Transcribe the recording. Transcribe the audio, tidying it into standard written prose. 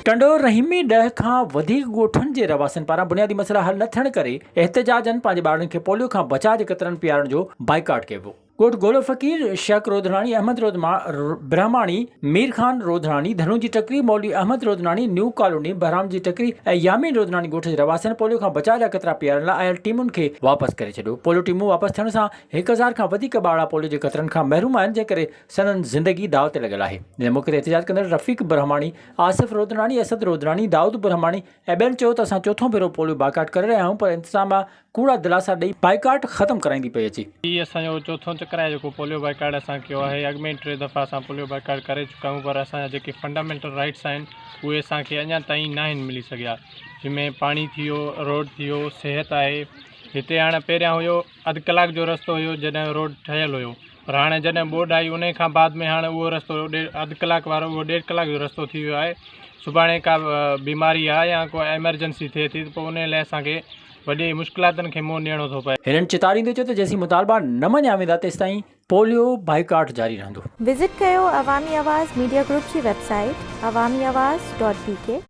टंडोर रहीमी 10 खां वधीक ॻोठनि जे रवासियुनि पारां बुनियादी मसइला हल न थियण करे एहतिजाजनि पंहिंजे ॿारनि खे पोलियो खां बचाव जे क़तरनि पीआरण जो बाइकाट कयो वियो। ॻोठ गोलो फ़कीर, शक रोधनाणी, अहमद ब्रह्माणी, मीर खान रोधनाणी, धनु जी टकरी, मौलवी अहमद रोधनाणी, न्यू कॉलोनी, बहराम जी टकरी ऐं यामीन रोधनाणी ॻोठ जे रवासियुनि पोलियो खां बचाव जा क़तरा पीआरण लाइ आयल टीमुनि खे वापसि करे छॾियो। पोलियो टीमूं वापसि थियण सां 1000 खां वधीक ॿार पोलियो जे क़तरनि खां महरूम आहिनि, जंहिं करे संदनि ज़िंदगी दाव ते लॻल आहे। हिन मौक़े ते एहतिजाज कंदड़ रफ़ीक ब्रह्माणी, आसिफ रोधनाणी, असद रोधनाणी, दाऊद ब्रह्माणी ऐं ॿियनि चयो त असां चोथों भेरो पोलियो बाइकाट करे रहिया आहियूं, पर इंतिज़ामिया कूड़ा दिलासा ॾेई बाइकाट ख़तमु कराईंदी पई अचे। हीउ असांजो चोथों चक्कर आहे जेको पोलियो बाइकाट असां कयो आहे। अॻ में 3 दफ़ा असां पोलियो बाइकाट करे चुका आहियूं, पर असांजा जेके फंडामेंटल राइट्स आहिनि उहे असांखे अञा ताईं न आहिनि मिली सघिया। जंहिंमें पाणी थी वियो, रोड थी वियो, सिहत आहे। हिते हाणे पहिरियां हुयो अधु कलाक जो रस्तो हुयो जॾहिं रोड ठहियलु हुयो, पर हाणे जॾहिं बोर्ड आई उन खां बाद में हाणे उहो रस्तो अधु कलाक वारो उहो 1.5 कलाक जो रस्तो थी वियो आहे। सुभाणे का बीमारी आहे या को एमरजेंसी थिए थी त पोइ उन लाइ असांखे वॾी मुश्किलातुनि खे मुंहुं ॾियणो थो पए। हिननि चितारींदे चयो त जेसीं मुतालबा न मञिया वेंदा तेसिताईं पोलियो बाइकाट जारी रहंदो। विज़िट कयो अवामी आवाज़ मीडिया ग्रुप जी वेबसाइट awamiawaz.pk।